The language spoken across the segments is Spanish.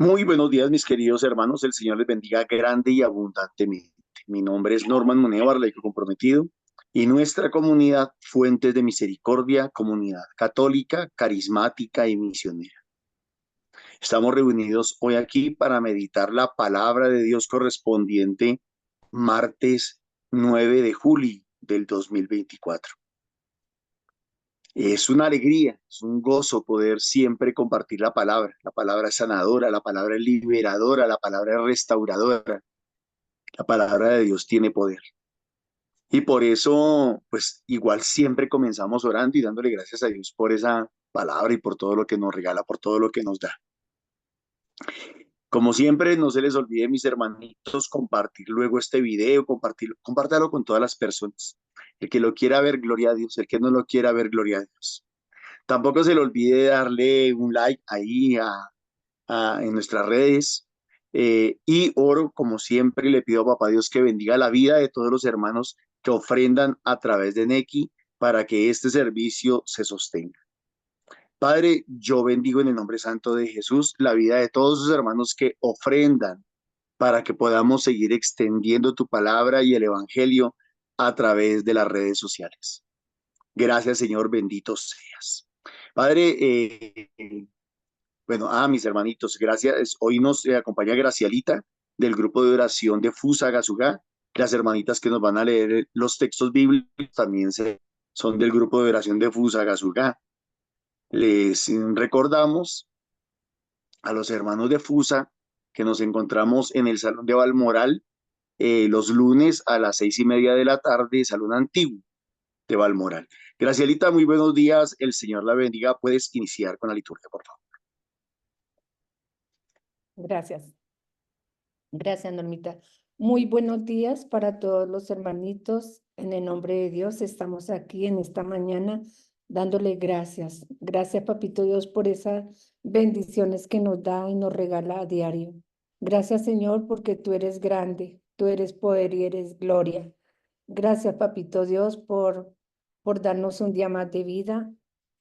Muy buenos días, mis queridos hermanos. El Señor les bendiga grande y abundantemente. Mi nombre es Norman Moneo Barlaico Comprometido y nuestra comunidad Fuentes de Misericordia, comunidad católica, carismática y misionera. Estamos reunidos hoy aquí para meditar la palabra de Dios correspondiente martes 9 de julio del 2024. Es una alegría, es un gozo poder siempre compartir la palabra. La palabra es sanadora, la palabra es liberadora, la palabra es restauradora. La palabra de Dios tiene poder. Y por eso, pues igual siempre comenzamos orando y dándole gracias a Dios por esa palabra y por todo lo que nos regala, por todo lo que nos da. Como siempre, no se les olvide, mis hermanitos, compartir luego este video, compártalo con todas las personas. El que lo quiera ver, gloria a Dios. El que no lo quiera ver, gloria a Dios. Tampoco se le olvide darle un like ahí en nuestras redes. Y oro, como siempre, y le pido a Papá Dios que bendiga la vida de todos los hermanos que ofrendan a través de Nequi para que este servicio se sostenga. Padre, yo bendigo en el nombre santo de Jesús la vida de todos sus hermanos que ofrendan para que podamos seguir extendiendo tu palabra y el evangelio a través de las redes sociales. Gracias, Señor, bendito seas. Padre, bueno, mis hermanitos, gracias. Hoy nos acompaña Gracialita del grupo de oración de Fusa Gasugá. Las hermanitas que nos van a leer los textos bíblicos también son del grupo de oración de Fusa Gasugá. Les recordamos a los hermanos de Fusa que nos encontramos en el Salón de Balmoral los lunes a las 6:30 de la tarde, Salón Antiguo de Balmoral. Gracielita, muy buenos días. El Señor la bendiga. Puedes iniciar con la liturgia, por favor. Gracias. Gracias, Normita. Muy buenos días para todos los hermanitos. En el nombre de Dios estamos aquí en esta mañana dándole gracias. Gracias, Papito Dios, por esas bendiciones que nos da y nos regala a diario. Gracias, Señor, porque tú eres grande, tú eres poder y eres gloria. Gracias, Papito Dios, por darnos un día más de vida,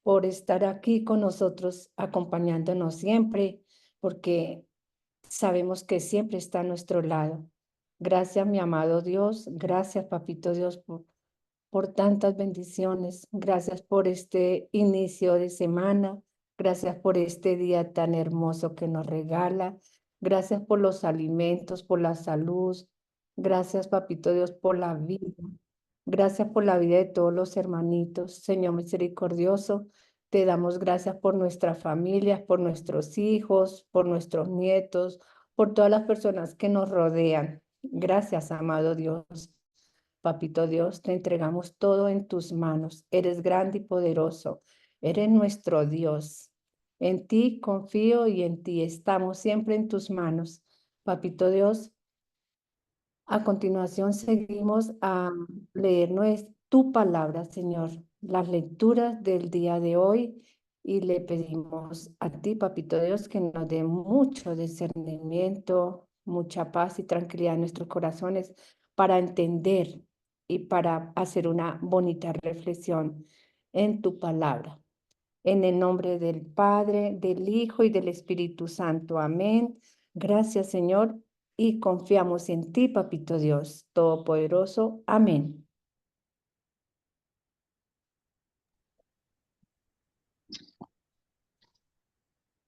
por estar aquí con nosotros, acompañándonos siempre, porque sabemos que siempre está a nuestro lado. Gracias, mi amado Dios. Gracias, Papito Dios, por tantas bendiciones. Gracias por este inicio de semana. Gracias por este día tan hermoso que nos regala. Gracias por los alimentos, por la salud. Gracias, Papito Dios, por la vida. Gracias por la vida de todos los hermanitos. Señor misericordioso, te damos gracias por nuestras familias, por nuestros hijos, por nuestros nietos, por todas las personas que nos rodean. Gracias, amado Dios. Papito Dios, te entregamos todo en tus manos. Eres grande y poderoso. Eres nuestro Dios. En ti confío y en ti estamos siempre en tus manos. Papito Dios, a continuación seguimos a leer tu palabra, Señor, las lecturas del día de hoy y le pedimos a ti, Papito Dios, que nos dé mucho discernimiento, mucha paz y tranquilidad en nuestros corazones para entender y para hacer una bonita reflexión en tu palabra. En el nombre del Padre, del Hijo y del Espíritu Santo. Amén. Gracias, Señor, y confiamos en ti, Papito Dios Todopoderoso. Amén.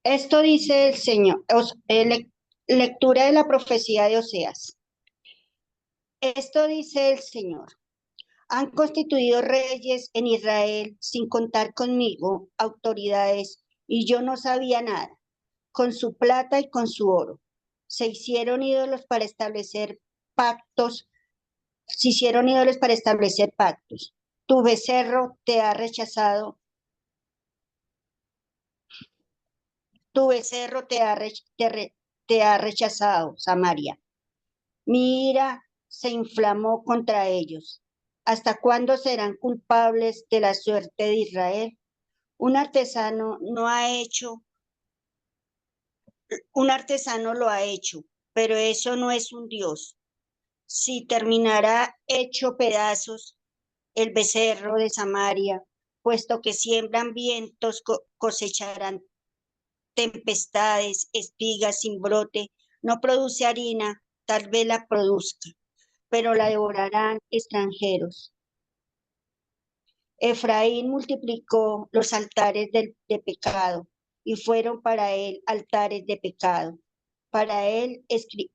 Esto dice el Señor, lectura de la profecía de Oseas. Esto dice el Señor. Han constituido reyes en Israel sin contar conmigo, autoridades, y yo no sabía nada, con su plata y con su oro. Se hicieron ídolos para establecer pactos, Tu becerro te ha rechazado, te ha rechazado, Samaria. Mi ira se inflamó contra ellos. ¿Hasta cuándo serán culpables de la suerte de Israel? Un artesano lo ha hecho, pero eso no es un Dios. Si terminará hecho pedazos el becerro de Samaria, puesto que siembran vientos, cosecharán tempestades, espigas sin brote, no produce harina, tal vez la produzca, pero la devorarán extranjeros. Efraín multiplicó los altares de pecado y fueron para él altares de pecado. Para él escribió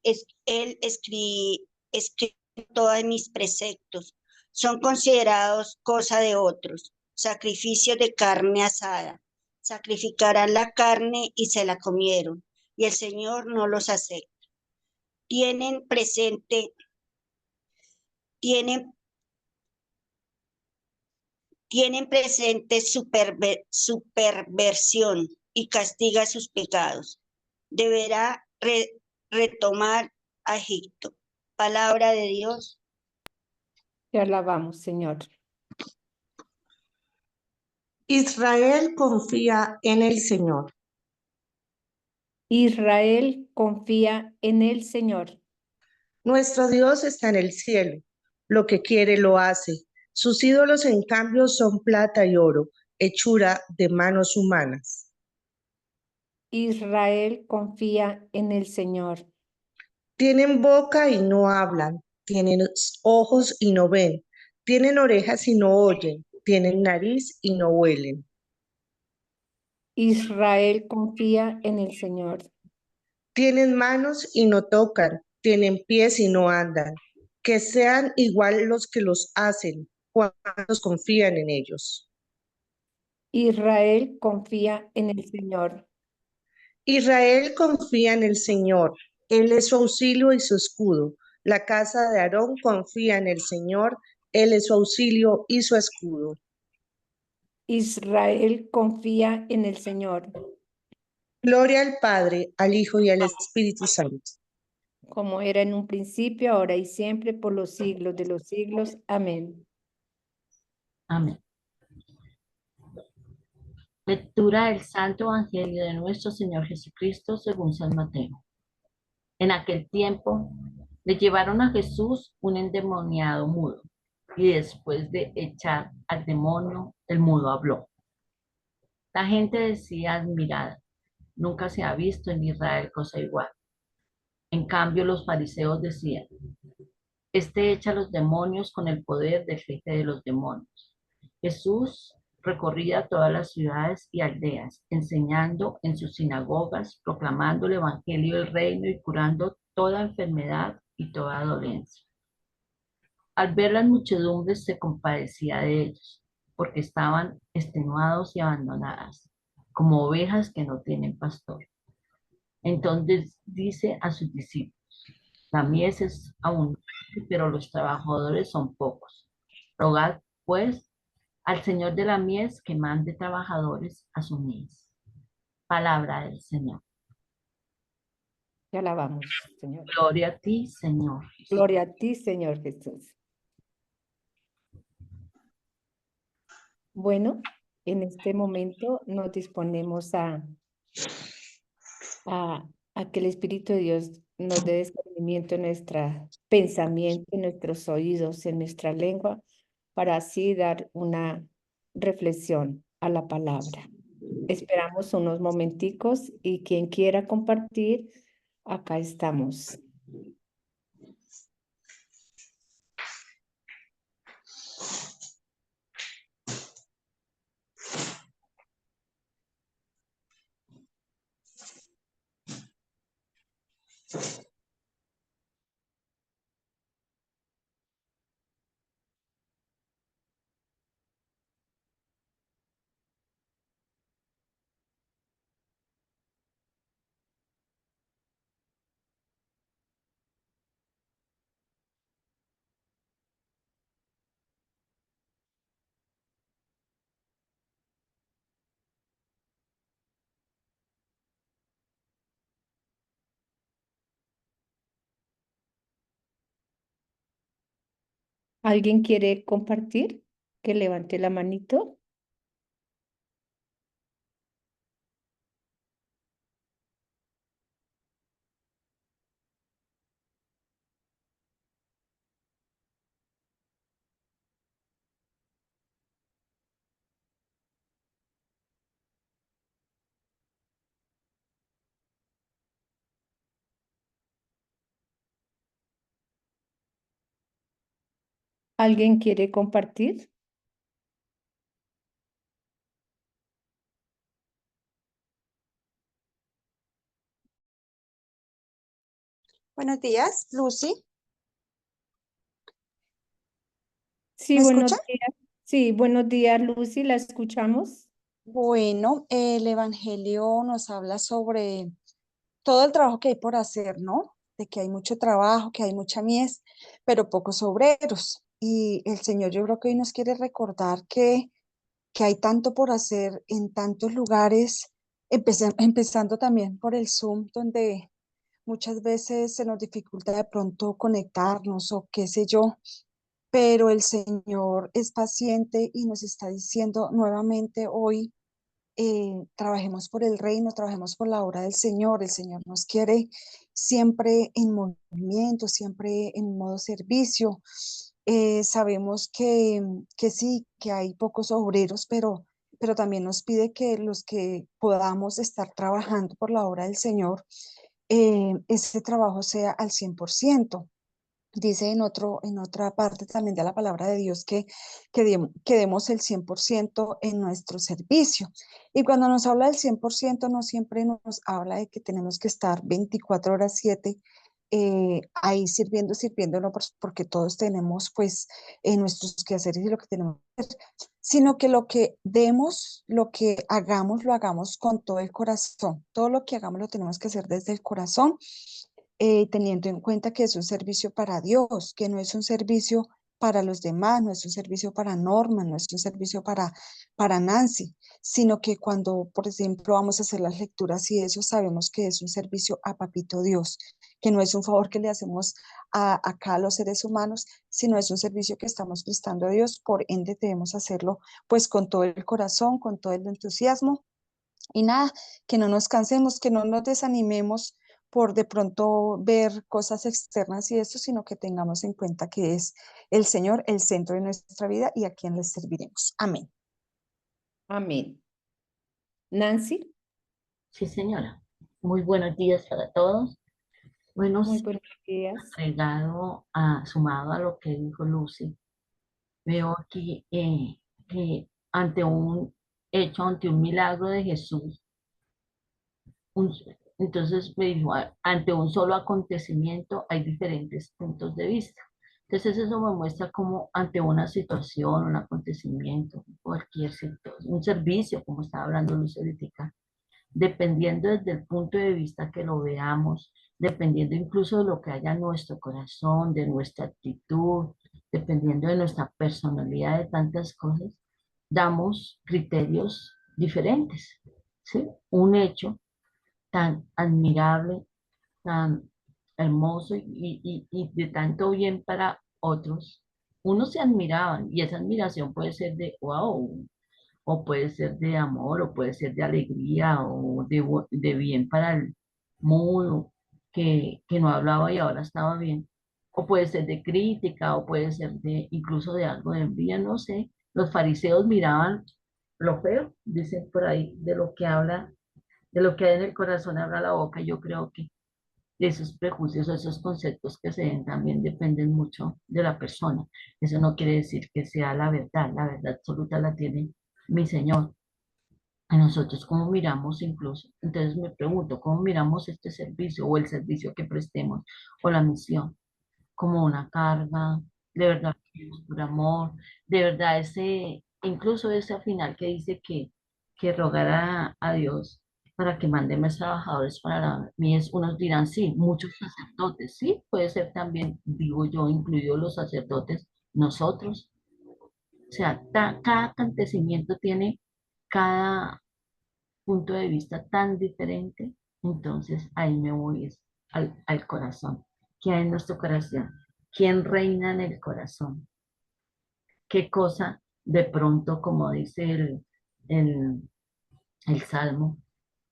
todos mis preceptos. Son considerados cosa de otros, sacrificios de carne asada. Sacrificarán la carne y se la comieron, y el Señor no los acepta. Tienen presente, tienen tienen presente su perversión y castiga sus pecados. Deberá retomar a Egipto. Palabra de Dios. Te alabamos, Señor. Israel confía en el Señor. Israel confía en el Señor. Nuestro Dios está en el cielo. Lo que quiere lo hace. Sus ídolos, en cambio, son plata y oro, hechura de manos humanas. Israel confía en el Señor. Tienen boca y no hablan. Tienen ojos y no ven. Tienen orejas y no oyen. Tienen nariz y no huelen. Israel confía en el Señor. Tienen manos y no tocan. Tienen pies y no andan. Que sean igual los que los hacen, cuantos confían en ellos. Israel confía en el Señor. Israel confía en el Señor. Él es su auxilio y su escudo. La casa de Aarón confía en el Señor. Él es su auxilio y su escudo. Israel confía en el Señor, Gloria al Padre, al Hijo y al Espíritu Santo. como era en un principio, ahora y siempre, por los siglos de los siglos. Amén. Amén. Lectura del Santo Evangelio de nuestro Señor Jesucristo según San Mateo. En aquel tiempo le llevaron a Jesús un endemoniado mudo, y después de echar al demonio, el mudo habló. La gente decía admirada, nunca se ha visto en Israel cosa igual. En cambio, los fariseos decían, este echa a los demonios con el poder del jefe de los demonios. Jesús recorría todas las ciudades y aldeas, enseñando en sus sinagogas, proclamando el evangelio del reino y curando toda enfermedad y toda dolencia. Al ver las muchedumbres se compadecía de ellos, porque estaban extenuados y abandonadas, como ovejas que no tienen pastor. Entonces dice a sus discípulos, la mies es abundante, pero los trabajadores son pocos. Rogad, pues, al Señor de la mies que mande trabajadores a su mies. Palabra del Señor. Te alabamos, Señor. Gloria a ti, Señor. Gloria a ti, Señor Jesús. Bueno, en este momento nos disponemos a que el Espíritu de Dios nos dé discernimiento en nuestro pensamiento, en nuestros oídos, en nuestra lengua, para así dar una reflexión a la palabra. Esperamos unos momenticos y quien quiera compartir, acá estamos. ¿Alguien quiere compartir? Que levante la manito. ¿Alguien quiere compartir? Buenos días, Lucy. Sí, ¿Me buenos escucha? días. Sí, buenos días, Lucy, la escuchamos. Bueno, el Evangelio nos habla sobre todo el trabajo que hay por hacer, ¿no? De que hay mucho trabajo, que hay mucha mies, pero pocos obreros. Y el Señor yo creo que hoy nos quiere recordar que hay tanto por hacer en tantos lugares, empezando también por el Zoom, donde muchas veces se nos dificulta de pronto conectarnos o qué sé yo, pero el Señor es paciente y nos está diciendo nuevamente hoy, trabajemos por el reino, trabajemos por la obra del Señor. El Señor nos quiere siempre en movimiento, siempre en modo servicio. Sabemos que sí, que hay pocos obreros, pero también nos pide que los que podamos estar trabajando por la obra del Señor, ese trabajo sea al 100%. Dice en otra parte también de la palabra de Dios que demos el 100% en nuestro servicio. Y cuando nos habla del 100% no siempre nos habla de que tenemos que estar 24 horas 7 ahí sirviendo, no, porque todos tenemos pues nuestros quehaceres y lo que tenemos que hacer, sino que lo que demos, lo que hagamos, lo hagamos con todo el corazón. Todo lo que hagamos lo tenemos que hacer desde el corazón, teniendo en cuenta que es un servicio para Dios, que no es un servicio para los demás, no es un servicio para Norma, no es un servicio para Nancy, sino que cuando, por ejemplo, vamos a hacer las lecturas y eso, sabemos que es un servicio a Papito Dios, que no es un favor que le hacemos acá a los seres humanos, sino es un servicio que estamos prestando a Dios, por ende debemos hacerlo pues con todo el corazón, con todo el entusiasmo y nada, que no nos cansemos, que no nos desanimemos por de pronto ver cosas externas y eso, sino que tengamos en cuenta que es el Señor el centro de nuestra vida y a quien le serviremos. Amén. Amén. Nancy, Sí, señora. Muy buenos días para todos. Bueno, muy sí, buenos días. sumado a lo que dijo Lucy, veo aquí que ante un hecho, ante un milagro de Jesús, un- entonces me dijo, ante un solo acontecimiento hay diferentes puntos de vista. Entonces eso me muestra como ante una situación, un acontecimiento, cualquier un servicio, como estaba hablando Luz ahorita, dependiendo desde el punto de vista que lo veamos, dependiendo incluso de lo que haya en nuestro corazón, de nuestra actitud, dependiendo de nuestra personalidad, de tantas cosas, damos criterios diferentes, ¿sí? Un hecho tan admirable, tan hermoso y de tanto bien para otros, unos se admiraban y esa admiración puede ser de wow, o puede ser de amor, o puede ser de alegría, o de bien para el mudo que no hablaba y ahora estaba bien, o puede ser de crítica, o puede ser de incluso de algo de envidia, no sé. Los fariseos miraban lo feo, dicen por ahí, de lo que habla, de lo que hay en el corazón habla la boca. Yo creo que de esos prejuicios, esos conceptos que se den también dependen mucho de la persona. Eso no quiere decir que sea la verdad absoluta la tiene mi Señor. A nosotros, ¿cómo miramos incluso? Entonces me pregunto, ¿cómo miramos este servicio o el servicio que prestemos o la misión? Como una carga, de verdad, por amor, de verdad, incluso ese final que dice que rogar a Dios para que mande más trabajadores para la mies, unos dirán, sí, muchos sacerdotes, sí, puede ser también, digo yo, incluidos los sacerdotes, nosotros, o sea, cada acontecimiento tiene cada punto de vista tan diferente, entonces ahí me voy al corazón. ¿Qué hay en nuestro corazón? ¿Quién reina en el corazón? ¿Qué cosa de pronto, como dice el, el Salmo,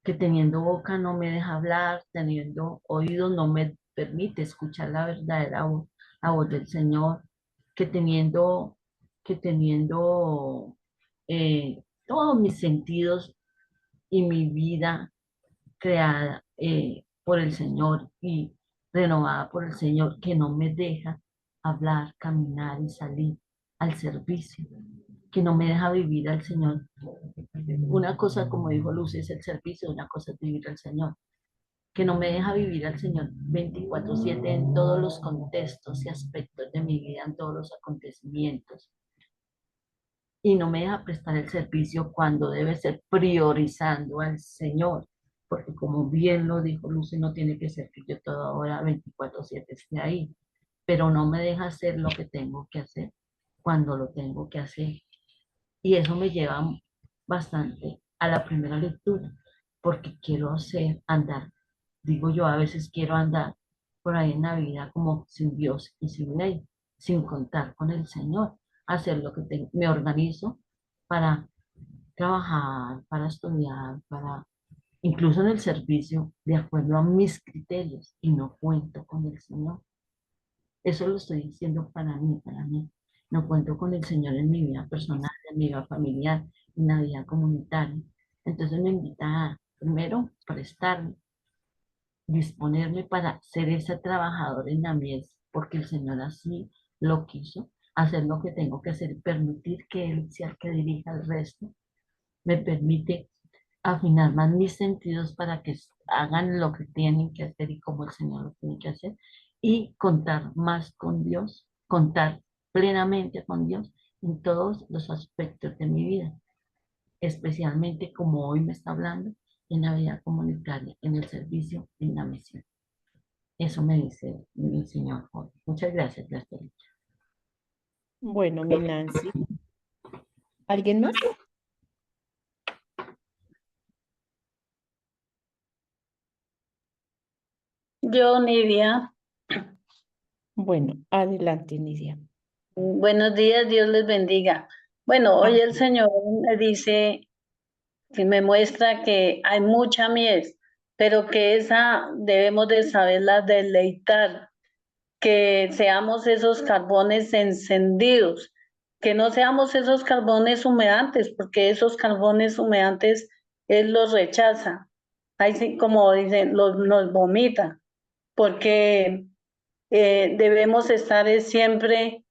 que teniendo boca no me deja hablar, teniendo oídos no me permite escuchar la verdadera voz, la voz del Señor, que teniendo todos mis sentidos y mi vida creada por el Señor y renovada por el Señor, que no me deja? hablar, caminar y salir al servicio, que no me deja vivir al Señor. Una cosa, como dijo Lucy, es el servicio, una cosa es vivir al Señor, que no me deja vivir al Señor 24/7 en todos los contextos y aspectos de mi vida, en todos los acontecimientos, y no me deja prestar el servicio cuando debe ser priorizando al Señor, porque como bien lo dijo Lucy, no tiene que ser que yo toda hora 24/7 esté ahí, pero no me deja hacer lo que tengo que hacer cuando lo tengo que hacer. Y eso me lleva bastante a la primera lectura, porque quiero hacer, andar, digo yo, a veces quiero andar por ahí en la vida como sin Dios y sin ley, sin contar con el Señor, hacer lo que tengo, me organizo para trabajar, para estudiar, para incluso en el servicio, de acuerdo a mis criterios, y no cuento con el Señor. Eso lo estoy diciendo para mí, para mí. No cuento con el Señor en mi vida personal, en mi vida familiar, en la vida comunitaria. Entonces me invita a, primero, prestarme, disponerme para ser ese trabajador en la mies, porque el Señor así lo quiso, hacer lo que tengo que hacer, permitir que Él sea el que dirija el resto, me permite afinar más mis sentidos para que hagan lo que tienen que hacer y como el Señor lo tiene que hacer, y contar más con Dios, contar plenamente con Dios en todos los aspectos de mi vida, especialmente como hoy me está hablando, en la vida comunitaria, en el servicio, en la misión. Eso me dice mi Señor hoy. Muchas gracias, gracias. Bueno, mi Nancy. ¿Alguien más? Yo, Nidia, Bueno, adelante, Nidia. buenos días, Dios les bendiga. Bueno, hoy el Señor me dice, que me muestra que hay mucha miel, pero que esa debemos de saberla deleitar, que seamos esos carbones encendidos, que no seamos esos carbones humeantes, porque esos carbones humeantes Él los rechaza. Ahí sí, como dicen, nos vomita, porque debemos estar siempre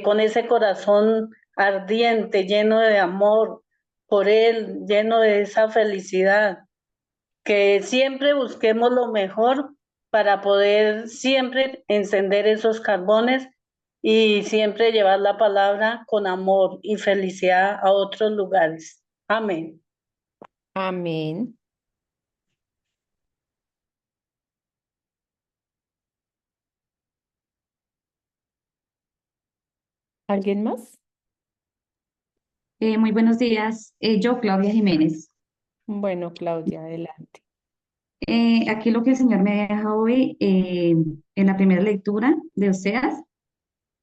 con ese corazón ardiente, lleno de amor por Él, lleno de esa felicidad, que siempre busquemos lo mejor para poder siempre encender esos carbones y siempre llevar la palabra con amor y felicidad a otros lugares. Amén. Amén. ¿Alguien más? Muy buenos días. Yo, Claudia Jiménez. Bueno, Claudia, adelante. Aquí lo que el Señor me deja hoy en la primera lectura de Oseas,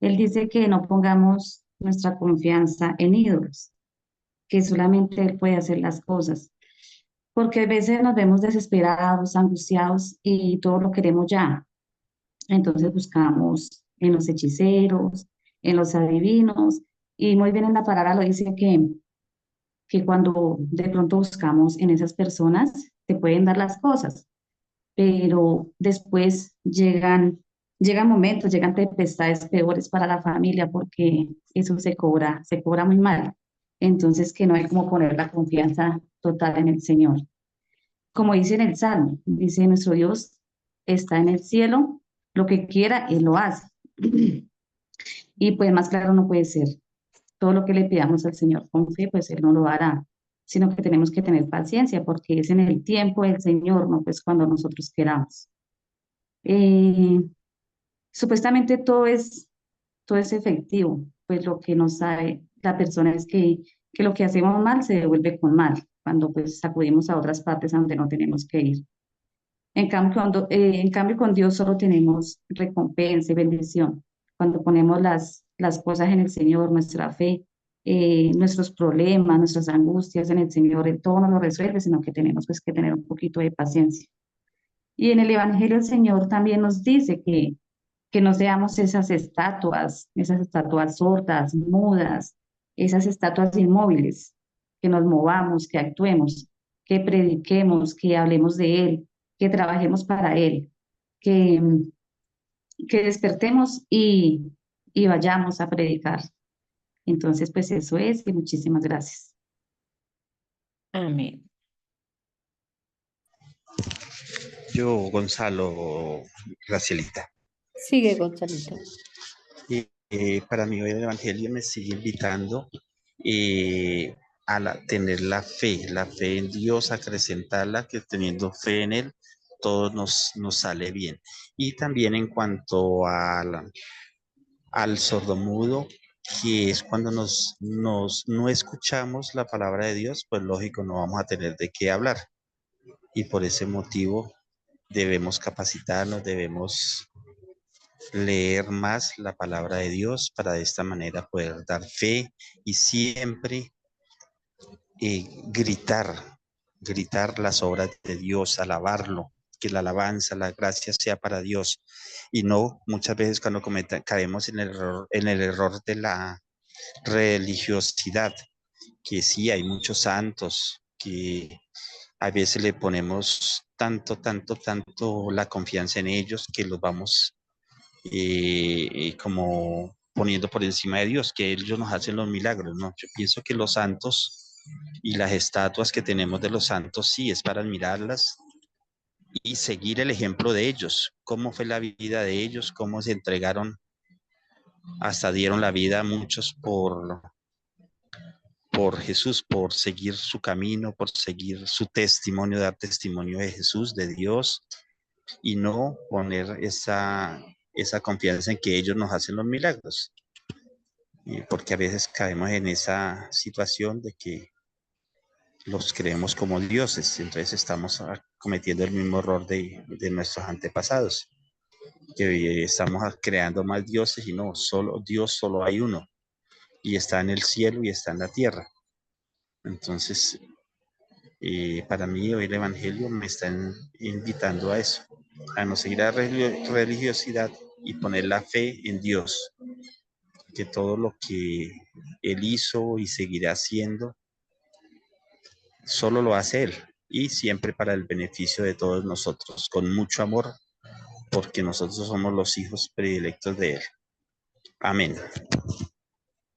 Él dice que no pongamos nuestra confianza en ídolos, que solamente Él puede hacer las cosas, porque a veces nos vemos desesperados, angustiados y todo lo queremos ya. Entonces buscamos en los hechiceros, en los adivinos, y muy bien en la palabra lo dice que cuando de pronto buscamos en esas personas, te pueden dar las cosas, pero después llegan momentos, llegan tempestades peores para la familia porque eso se cobra muy mal. Entonces, que no hay como poner la confianza total en el Señor. Como dice en el Salmo, dice nuestro Dios está en el cielo, lo que quiera, Él lo hace. Y pues más claro no puede ser. Todo lo que le pidamos al Señor con fe, pues Él no lo hará, sino que tenemos que tener paciencia porque es en el tiempo del Señor, no pues cuando nosotros queramos. Eh, Supuestamente todo es efectivo, pues lo que nos sabe la persona es que lo que hacemos mal se devuelve con mal, cuando pues acudimos a otras partes a donde no tenemos que ir. En cambio, con Dios solo tenemos recompensa y bendición. Cuando ponemos las cosas en el Señor, nuestra fe, nuestros problemas, nuestras angustias en el Señor, Él todo nos lo resuelve, sino que tenemos pues que tener un poquito de paciencia. Y en el Evangelio el Señor también nos dice que no seamos esas estatuas sordas, mudas, esas estatuas inmóviles, que nos movamos, que actuemos, que prediquemos, que hablemos de Él, que trabajemos para Él, que que despertemos y vayamos a predicar. Entonces, pues eso es, y muchísimas gracias. Amén. Yo, Gonzalo, Gracielita. Sigue, Gonzalito. Para mí hoy el Evangelio me sigue invitando tener la fe en Dios, acrecentarla, que teniendo fe en Él, todo nos sale bien. Y también en cuanto al sordomudo, que es cuando no escuchamos la palabra de Dios, pues lógico, no vamos a tener de qué hablar. Y por ese motivo debemos capacitarnos, debemos leer más la palabra de Dios para de esta manera poder dar fe y siempre gritar las obras de Dios, alabarlo, que la alabanza, la gracia sea para Dios y no muchas veces cuando caemos en el error de la religiosidad, que sí hay muchos santos que a veces le ponemos tanto la confianza en ellos que los vamos como poniendo por encima de Dios, que ellos nos hacen los milagros, ¿no? Yo pienso que los santos y las estatuas que tenemos de los santos sí es para admirarlas y seguir el ejemplo de ellos, cómo fue la vida de ellos, cómo se entregaron, hasta dieron la vida a muchos por Jesús, por seguir su camino, por seguir su testimonio, dar testimonio de Jesús, de Dios, y no poner esa confianza en que ellos nos hacen los milagros. Porque a veces caemos en esa situación de que los creemos como dioses, entonces estamos cometiendo el mismo error de nuestros antepasados, que estamos creando más dioses y no, solo Dios, solo hay uno, y está en el cielo y está en la tierra. Entonces, para mí hoy el Evangelio me está invitando a eso, a no seguir la religiosidad y poner la fe en Dios, que todo lo que Él hizo y seguirá haciendo, solo lo hace Él y siempre para el beneficio de todos nosotros, con mucho amor, porque nosotros somos los hijos predilectos de Él. Amén.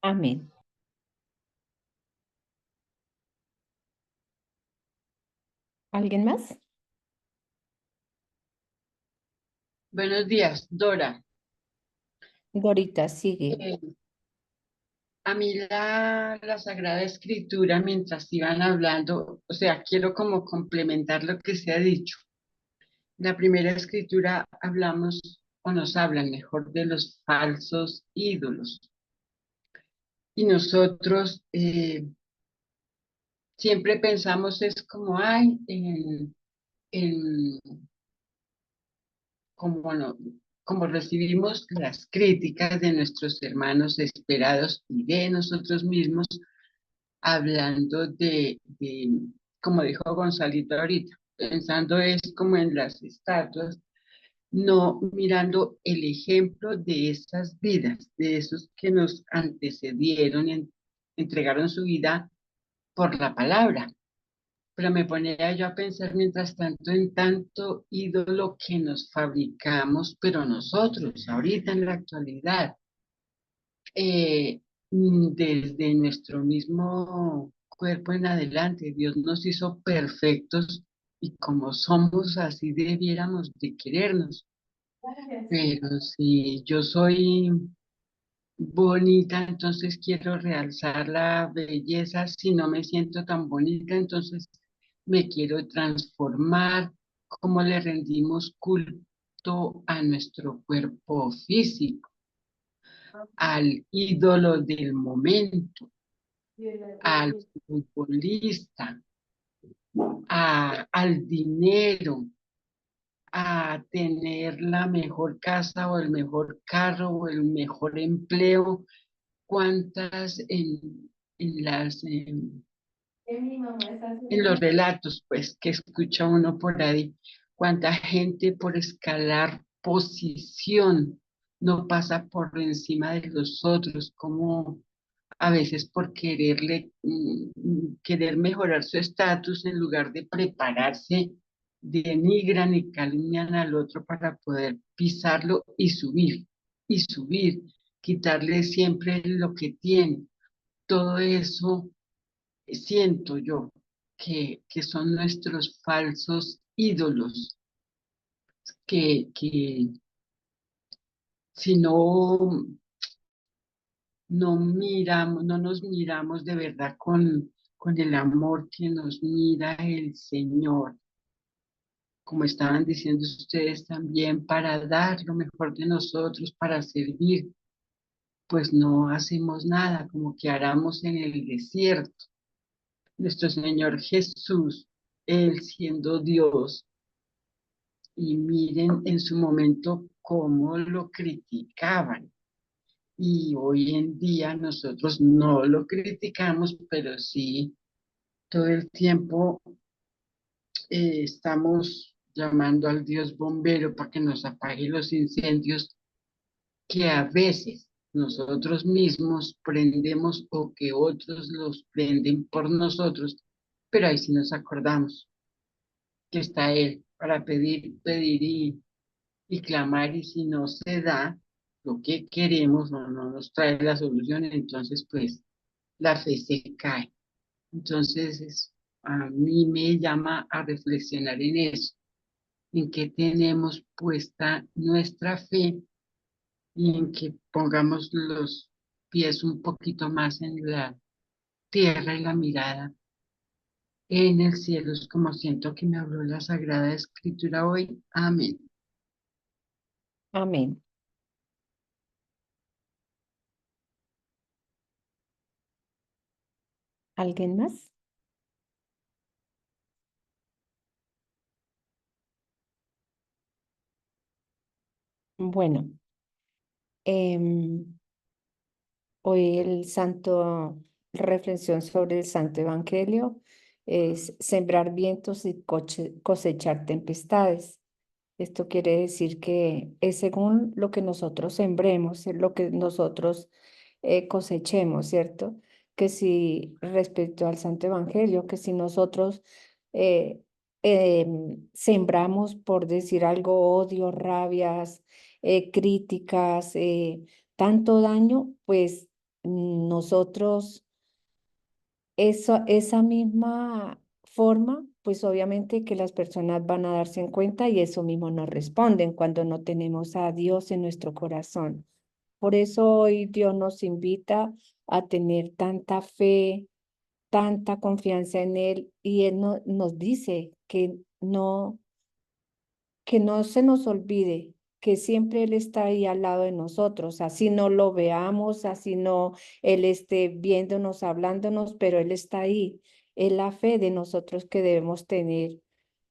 Amén. ¿Alguien más? Buenos días, Dora. Dorita, sigue. A mí la Sagrada Escritura, mientras iban hablando, o sea, quiero como complementar lo que se ha dicho. La primera escritura hablamos, o nos hablan mejor, de los falsos ídolos. Y nosotros siempre pensamos es como, ay, en como, no, como recibimos las críticas de nuestros hermanos esperados y de nosotros mismos, hablando como dijo Gonzalito ahorita, pensando es como en las estatuas, no mirando el ejemplo de esas vidas, de esos que nos antecedieron, entregaron su vida por la palabra. Pero me ponía yo a pensar mientras tanto en tanto ídolo que nos fabricamos, pero nosotros, ahorita en la actualidad, eh, desde nuestro mismo cuerpo en adelante, Dios nos hizo perfectos y como somos así debiéramos de querernos. Pero si yo soy bonita, entonces quiero realzar la belleza. Si no me siento tan bonita, entonces me quiero transformar. ¿Cómo le rendimos culto a nuestro cuerpo físico, al ídolo del momento, al futbolista, al dinero, a tener la mejor casa o el mejor carro o el mejor empleo? ¿Cuántas en los relatos, pues, que escucha uno por ahí, cuánta gente por escalar posición no pasa por encima de los otros, como a veces por querer mejorar su estatus en lugar de prepararse, denigran y calumnian al otro para poder pisarlo y subir, quitarle siempre lo que tiene. Todo eso siento yo que son nuestros falsos ídolos, que si no nos miramos de verdad con el amor que nos mira el Señor, como estaban diciendo ustedes también, para dar lo mejor de nosotros, para servir, pues no hacemos nada, como que aramos en el desierto. Nuestro Señor Jesús, Él siendo Dios, y miren en su momento cómo lo criticaban. Y hoy en día nosotros no lo criticamos, pero sí todo el tiempo estamos llamando al Dios bombero para que nos apague los incendios que a veces nosotros mismos prendemos o que otros los prenden por nosotros, pero ahí sí nos acordamos que está Él para pedir y clamar, y si no se da lo que queremos o no nos trae la solución, entonces pues la fe se cae. Entonces a mí me llama a reflexionar en eso, en que tenemos puesta nuestra fe y en que pongamos los pies un poquito más en la tierra y la mirada en el cielo. Es como siento que me habló la Sagrada Escritura hoy. Amén. Amén. ¿Alguien más? Bueno, hoy el santo, reflexión sobre el Santo Evangelio es sembrar vientos y cosechar tempestades. Esto quiere decir que es según lo que nosotros sembremos, es lo que nosotros cosechemos, ¿cierto? Que si respecto al Santo Evangelio, que si nosotros eh, sembramos, por decir algo, odio, rabias, críticas, tanto daño, pues nosotros esa misma forma, pues obviamente que las personas van a darse en cuenta y eso mismo nos responden cuando no tenemos a Dios en nuestro corazón. Por eso hoy Dios nos invita a tener tanta fe, tanta confianza en Él, y Él nos dice que no se nos olvide que siempre Él está ahí al lado de nosotros, así no lo veamos, así no Él esté viéndonos, hablándonos, pero Él está ahí. Es la fe de nosotros que debemos tener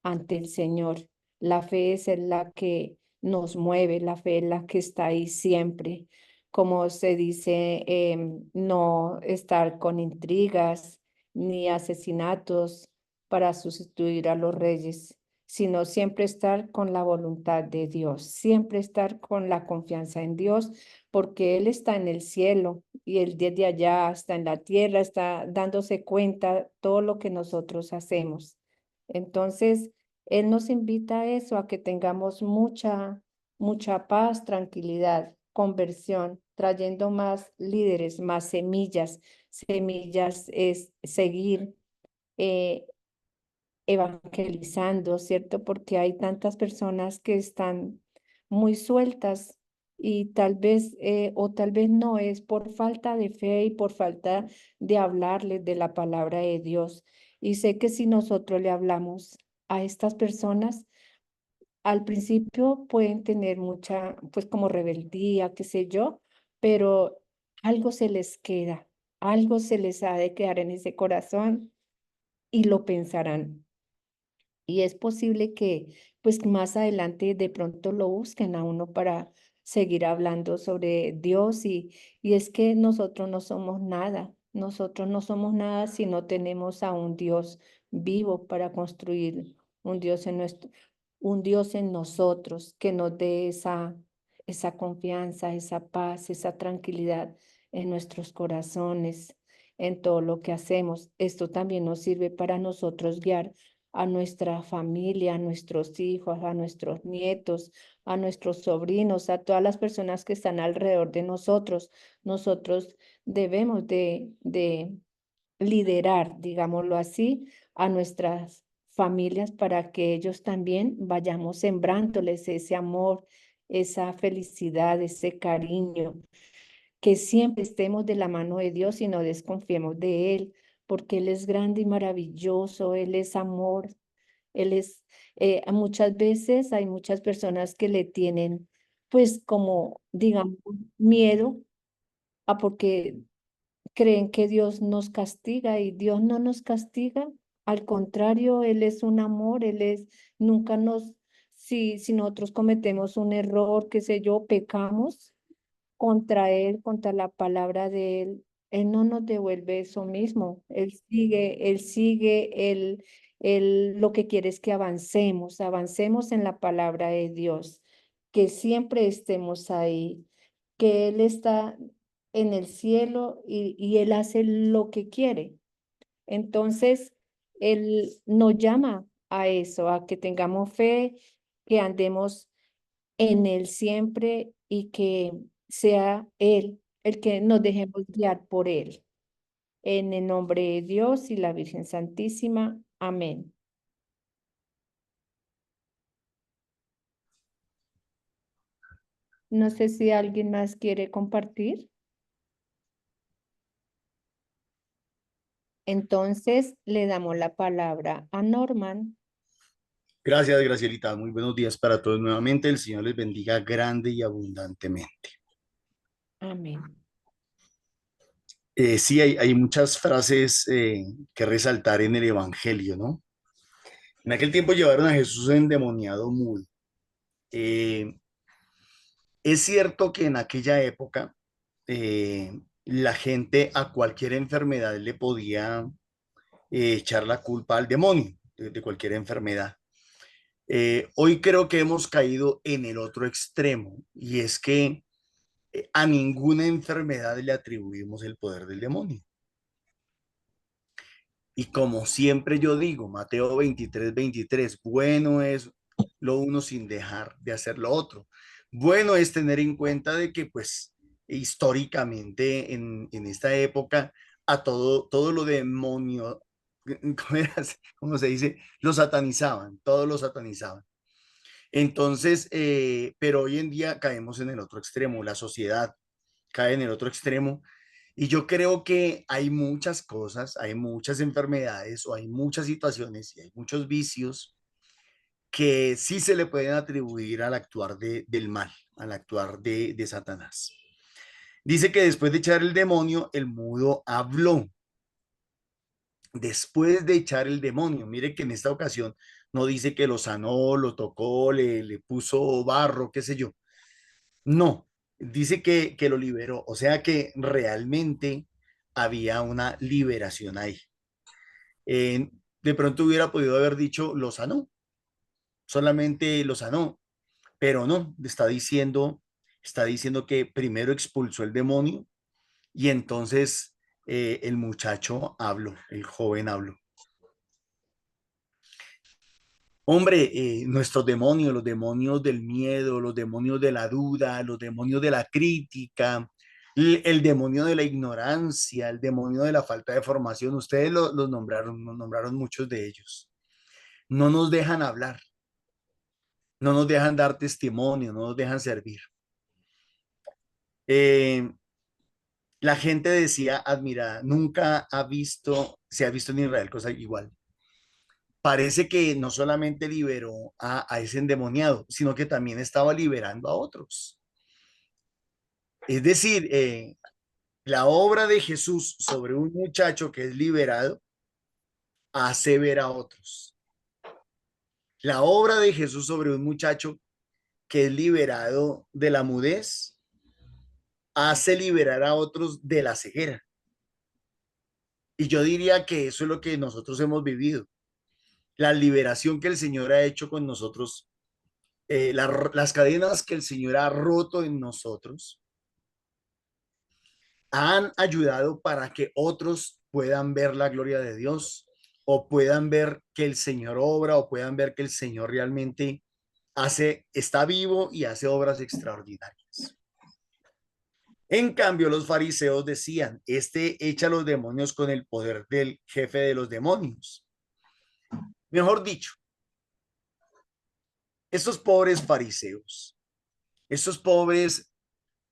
ante el Señor. La fe es la que nos mueve, la fe es la que está ahí siempre. Como se dice, no estar con intrigas ni asesinatos para sustituir a los reyes, sino siempre estar con la voluntad de Dios, siempre estar con la confianza en Dios, porque Él está en el cielo y Él desde allá está en la tierra, está dándose cuenta todo lo que nosotros hacemos. Entonces, Él nos invita a eso, a que tengamos mucha paz, tranquilidad, conversión, trayendo más líderes, más semillas. Semillas es seguir evangelizando, ¿cierto? Porque hay tantas personas que están muy sueltas y o tal vez no, es por falta de fe y por falta de hablarles de la palabra de Dios. Y sé que si nosotros le hablamos a estas personas, al principio pueden tener mucha, pues como rebeldía, qué sé yo, pero algo se les queda, algo se les ha de quedar en ese corazón y lo pensarán. Y es posible que pues más adelante de pronto lo busquen a uno para seguir hablando sobre Dios y es que nosotros no somos nada si no tenemos a un Dios vivo para construir un Dios un Dios en nosotros que nos dé esa confianza, esa paz, esa tranquilidad en nuestros corazones, en todo lo que hacemos. Esto también nos sirve para nosotros guiar a nuestra familia, a nuestros hijos, a nuestros nietos, a nuestros sobrinos, a todas las personas que están alrededor de nosotros. Nosotros debemos de liderar, digámoslo así, a nuestras familias para que ellos también vayamos sembrándoles ese amor, esa felicidad, ese cariño, que siempre estemos de la mano de Dios y no desconfiemos de Él, porque Él es grande y maravilloso, Él es amor, Él es, muchas veces hay muchas personas que le tienen, pues como, digamos, miedo a porque creen que Dios nos castiga y Dios no nos castiga. Al contrario, Él es un amor, Él es, nunca nos, si nosotros cometemos un error, qué sé yo, pecamos contra Él, contra la palabra de Él, Él no nos devuelve eso mismo. Él lo que quiere es que avancemos, avancemos en la palabra de Dios, que siempre estemos ahí, que Él está en el cielo y Él hace lo que quiere. Entonces, Él nos llama a eso, a que tengamos fe, que andemos en Él siempre y que sea Él el que nos dejemos guiar por Él. En el nombre de Dios y la Virgen Santísima. Amén. No sé si alguien más quiere compartir. Entonces, le damos la palabra a Norman. Gracias, Gracielita. Muy buenos días para todos nuevamente. El Señor les bendiga grande y abundantemente. Amén. Sí, hay muchas frases que resaltar en el Evangelio, ¿no? En aquel tiempo llevaron a Jesús endemoniado mudo. Eh, es cierto que en aquella época la gente a cualquier enfermedad le podía echar la culpa al demonio de cualquier enfermedad. Hoy creo que hemos caído en el otro extremo y es que a ninguna enfermedad le atribuimos el poder del demonio. Y como siempre yo digo, Mateo 23:23, bueno es lo uno sin dejar de hacer lo otro. Bueno es tener en cuenta de que pues históricamente en esta época a todo lo demonio, ¿cómo se dice? Lo satanizaban, todo lo satanizaban. Entonces, pero hoy en día caemos en el otro extremo, la sociedad cae en el otro extremo. Y yo creo que hay muchas cosas, hay muchas enfermedades o hay muchas situaciones y hay muchos vicios que sí se le pueden atribuir al actuar del mal, al actuar de Satanás. Dice que después de echar el demonio, el mudo habló. Después de echar el demonio, mire que en esta ocasión no dice que lo sanó, lo tocó, le puso barro, qué sé yo. No, dice que lo liberó, o sea que realmente había una liberación ahí. De pronto hubiera podido haber dicho, lo sanó, solamente lo sanó, pero no, está diciendo que primero expulsó el demonio y entonces el muchacho habló, el joven habló. Hombre, nuestros demonios, los demonios del miedo, los demonios de la duda, los demonios de la crítica, el demonio de la ignorancia, el demonio de la falta de formación, ustedes los nombraron, nos nombraron muchos de ellos. No nos dejan hablar, no nos dejan dar testimonio, no nos dejan servir. Eh, la gente decía, admirada, nunca se ha visto en Israel cosa igual. Parece que no solamente liberó a ese endemoniado, sino que también estaba liberando a otros. Es decir, la obra de Jesús sobre un muchacho que es liberado hace ver a otros. La obra de Jesús sobre un muchacho que es liberado de la mudez hace liberar a otros de la ceguera. Y yo diría que eso es lo que nosotros hemos vivido. La liberación que el Señor ha hecho con nosotros, las cadenas que el Señor ha roto en nosotros, han ayudado para que otros puedan ver la gloria de Dios, o puedan ver que el Señor obra, o puedan ver que el Señor realmente está vivo y hace obras extraordinarias. En cambio, los fariseos decían, este echa a los demonios con el poder del jefe de los demonios. Mejor dicho, estos pobres fariseos, estos pobres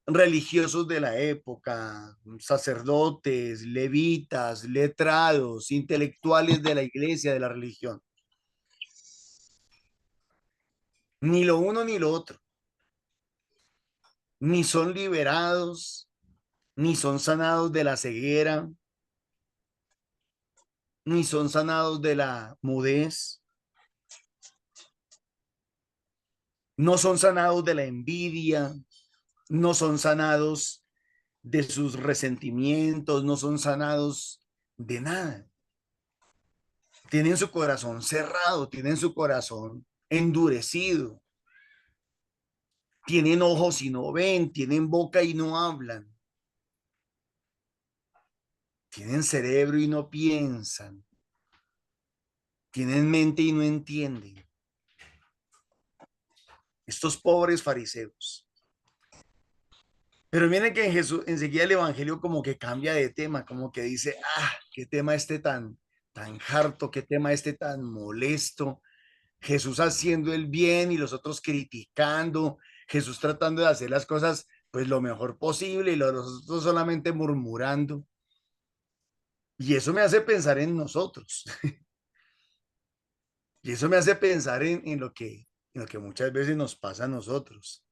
religiosos de la época, sacerdotes, levitas, letrados, intelectuales de la iglesia, de la religión, ni lo uno ni lo otro, ni son liberados, ni son sanados de la ceguera, ni son sanados de la mudez, no son sanados de la envidia, no son sanados de sus resentimientos, no son sanados de nada. Tienen su corazón cerrado, tienen su corazón endurecido, tienen ojos y no ven, tienen boca y no hablan, tienen cerebro y no piensan, tienen mente y no entienden. Estos pobres fariseos. Pero miren que en Jesús, enseguida el evangelio como que cambia de tema, como que dice, qué tema tan harto, qué tema tan molesto. Jesús haciendo el bien y los otros criticando, Jesús tratando de hacer las cosas pues lo mejor posible y los otros solamente murmurando. Y eso me hace pensar en nosotros. Y eso me hace pensar en lo que muchas veces nos pasa a nosotros.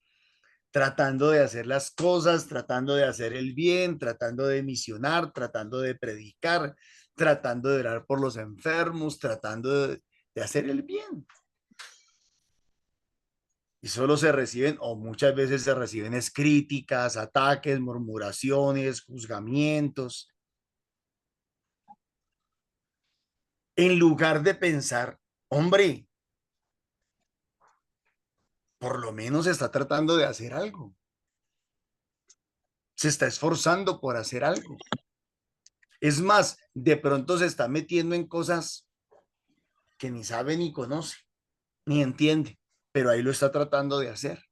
Tratando de hacer las cosas, tratando de hacer el bien, tratando de misionar, tratando de predicar, tratando de orar por los enfermos, tratando de hacer el bien. Y solo se reciben, o muchas veces se reciben es críticas, ataques, murmuraciones, juzgamientos. En lugar de pensar, hombre, por lo menos está tratando de hacer algo. Se está esforzando por hacer algo. Es más, de pronto se está metiendo en cosas que ni sabe ni conoce, ni entiende, pero ahí lo está tratando de hacer.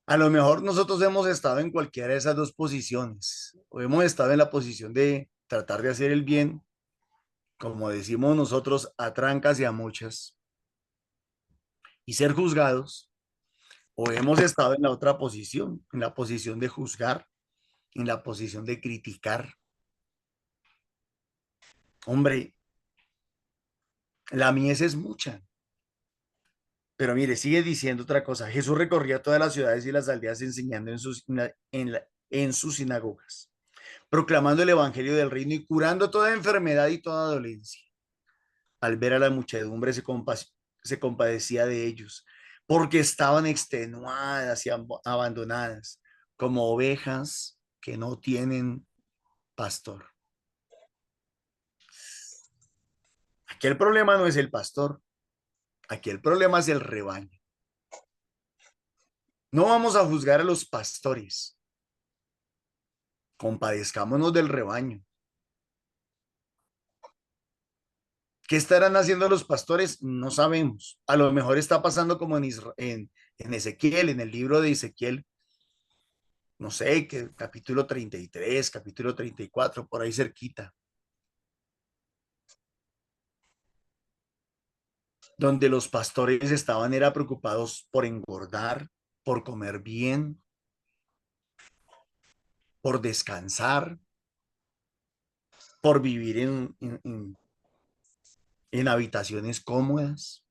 A lo mejor nosotros hemos estado en cualquiera de esas dos posiciones, o hemos estado en la posición de tratar de hacer el bien, como decimos nosotros, a trancas y a muchas, y ser juzgados, o hemos estado en la otra posición, en la posición de juzgar, en la posición de criticar. Hombre, la mies es mucha. Pero mire, sigue diciendo otra cosa. Jesús recorría todas las ciudades y las aldeas enseñando en sus sinagogas, proclamando el evangelio del reino y curando toda enfermedad y toda dolencia. Al ver a la muchedumbre se compadecía de ellos, porque estaban extenuadas y abandonadas, como ovejas que no tienen pastor. Aquí el problema no es el pastor, aquí el problema es el rebaño. No vamos a juzgar a los pastores. Compadezcámonos del rebaño. ¿Qué estarán haciendo los pastores? No sabemos. A lo mejor está pasando como en Ezequiel, en el libro de Ezequiel. No sé, que capítulo 33, capítulo 34, por ahí cerquita. Donde los pastores estaban era preocupados por engordar, por comer bien, por descansar, por vivir en habitaciones cómodas,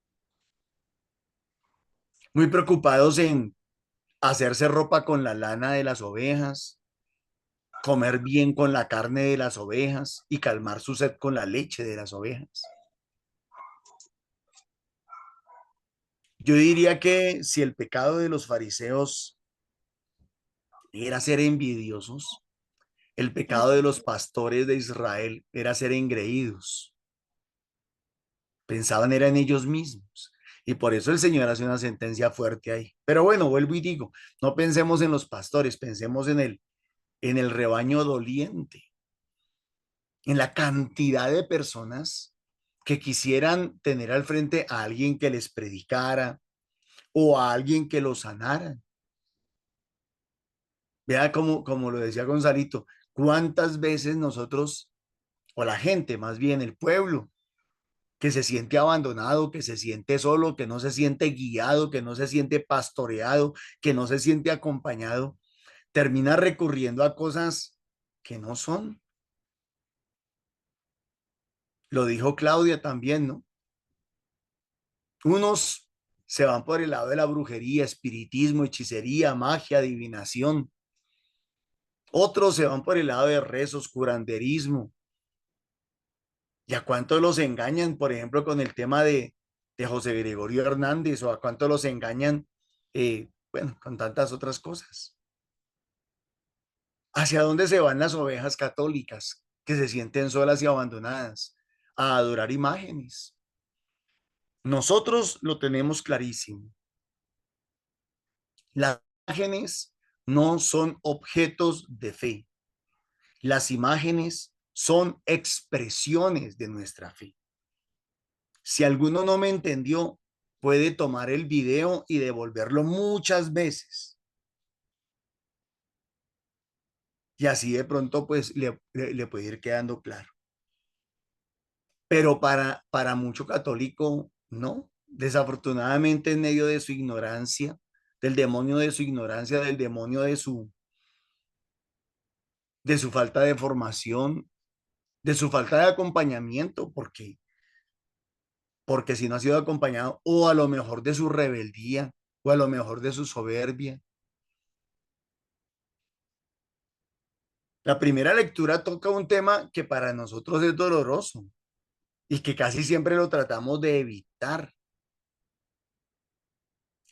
muy preocupados en hacerse ropa con la lana de las ovejas, comer bien con la carne de las ovejas y calmar su sed con la leche de las ovejas. Yo diría que si el pecado de los fariseos era ser envidiosos, el pecado de los pastores de Israel era ser engreídos. Pensaban era en ellos mismos. Y por eso el Señor hace una sentencia fuerte ahí. Pero bueno, vuelvo y digo, no pensemos en los pastores, pensemos en el rebaño doliente. en la cantidad de personas que quisieran tener al frente a alguien que les predicara o a alguien que los sanara. Vea como lo decía Gonzalito, cuántas veces nosotros, o la gente, más bien el pueblo, que se siente abandonado, que se siente solo, que no se siente guiado, que no se siente pastoreado, que no se siente acompañado, termina recurriendo a cosas que no son. Lo dijo Claudia también, ¿no? Unos se van por el lado de la brujería, espiritismo, hechicería, magia, adivinación. Otros se van por el lado de rezos, curanderismo. ¿Y a cuántos los engañan, por ejemplo, con el tema de José Gregorio Hernández, o a cuántos los engañan, bueno, con tantas otras cosas? ¿Hacia dónde se van las ovejas católicas que se sienten solas y abandonadas? A adorar imágenes. Nosotros lo tenemos clarísimo. Las imágenes no son objetos de fe. Las imágenes son expresiones de nuestra fe. Si alguno no me entendió, puede tomar el video y devolverlo muchas veces. Y así de pronto pues le puede ir quedando claro. Pero para mucho católico, no. Desafortunadamente, en medio de su ignorancia, del demonio de su ignorancia, del demonio de su falta de formación, de su falta de acompañamiento, porque si no ha sido acompañado, o a lo mejor de su rebeldía, o a lo mejor de su soberbia. La primera lectura toca un tema que para nosotros es doloroso y que casi siempre lo tratamos de evitar,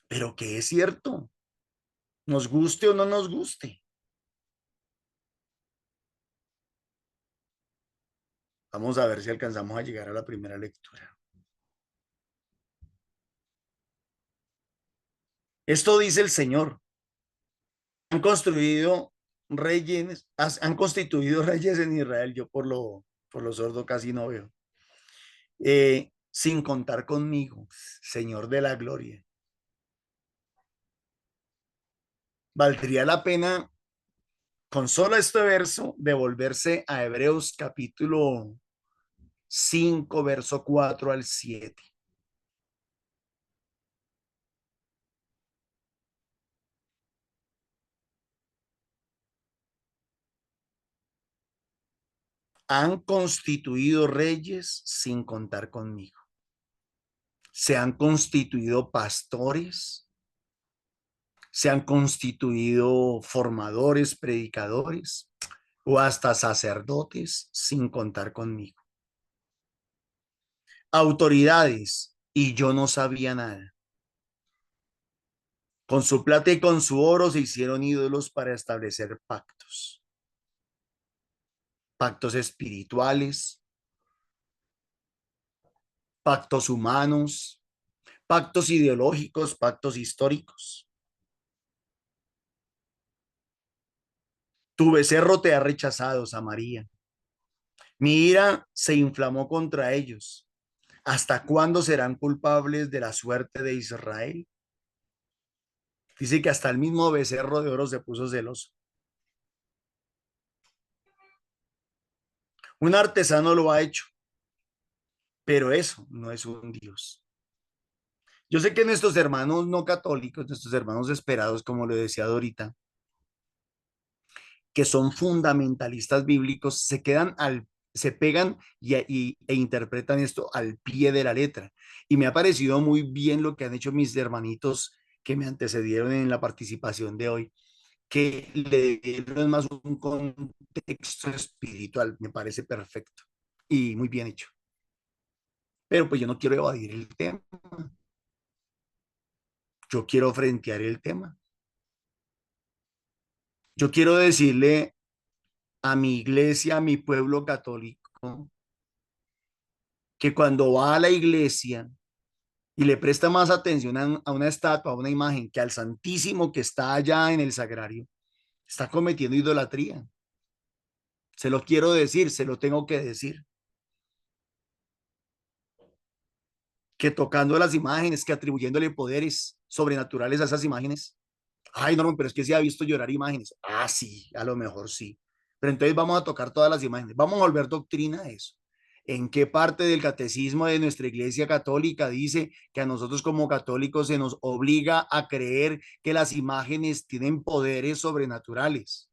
pero que es cierto, nos guste o no nos guste. Vamos a ver si alcanzamos a llegar a la primera lectura. Esto dice el Señor. Han constituido reyes en Israel. Yo por lo sordo casi no veo. Sin contar conmigo, Señor de la gloria. Valdría la pena, con solo este verso, devolverse a Hebreos capítulo 5, verso 4 al 7. Han constituido reyes sin contar conmigo. Se han constituido pastores, se han constituido formadores, predicadores o hasta sacerdotes sin contar conmigo. Autoridades, y yo no sabía nada. Con su plata y con su oro se hicieron ídolos para establecer pactos. Pactos espirituales, pactos humanos, pactos ideológicos, pactos históricos. Tu becerro te ha rechazado, Samaria. Mi ira se inflamó contra ellos. ¿Hasta cuándo serán culpables de la suerte de Israel? Dice que hasta el mismo becerro de oro se puso celoso. Un artesano lo ha hecho, pero eso no es un Dios. Yo sé que nuestros hermanos no católicos, nuestros hermanos esperados, como lo decía Dorita, que son fundamentalistas bíblicos, se pegan e interpretan esto al pie de la letra. Y me ha parecido muy bien lo que han hecho mis hermanitos que me antecedieron en la participación de hoy, que le dieron más un contexto espiritual. Me parece perfecto y muy bien hecho. Pero pues yo no quiero evadir el tema. Yo quiero frentear el tema. Yo quiero decirle a mi iglesia, a mi pueblo católico, que cuando va a la iglesia y le presta más atención a una estatua, a una imagen, que al Santísimo que está allá en el sagrario, está cometiendo idolatría. Se lo quiero decir, se lo tengo que decir. Que tocando las imágenes, que atribuyéndole poderes sobrenaturales a esas imágenes. Ay, no, pero es que sí ha visto llorar imágenes. Ah, sí, a lo mejor sí. Pero entonces vamos a tocar todas las imágenes. Vamos a volver doctrina a eso. ¿En qué parte del catecismo de nuestra Iglesia Católica dice que a nosotros como católicos se nos obliga a creer que las imágenes tienen poderes sobrenaturales?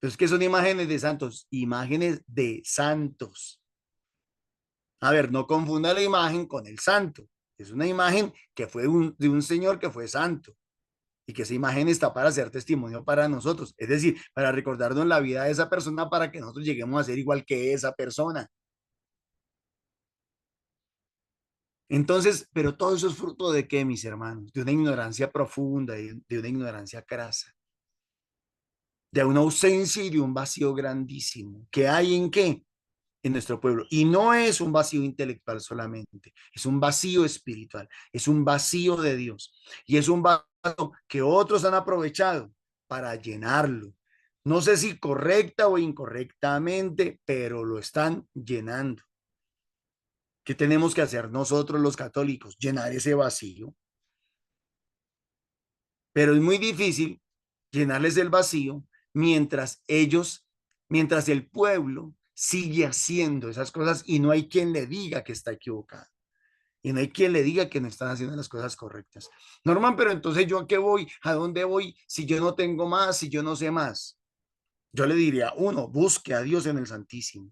Entonces, ¿qué son imágenes de santos? Imágenes de santos. A ver, no confunda la imagen con el santo. Es una imagen que fue de un señor que fue santo y que esa imagen está para ser testimonio para nosotros. Es decir, para recordarnos la vida de esa persona para que nosotros lleguemos a ser igual que esa persona. Entonces, pero todo eso es fruto de qué, mis hermanos? De una ignorancia profunda, de una ignorancia crasa, de una ausencia y de un vacío grandísimo. ¿Qué hay en qué? En nuestro pueblo. Y no es un vacío intelectual solamente, es un vacío espiritual, es un vacío de Dios. Y es un vacío que otros han aprovechado para llenarlo. No sé si correcta o incorrectamente, pero lo están llenando. ¿Qué tenemos que hacer nosotros los católicos? Llenar ese vacío. Pero es muy difícil llenarles el vacío mientras el pueblo sigue haciendo esas cosas y no hay quien le diga que está equivocado. Y no hay quien le diga que no están haciendo las cosas correctas. Norman, pero entonces ¿yo a qué voy? ¿A dónde voy? Si yo no tengo más, si yo no sé más. Yo le diría, uno, busque a Dios en el Santísimo.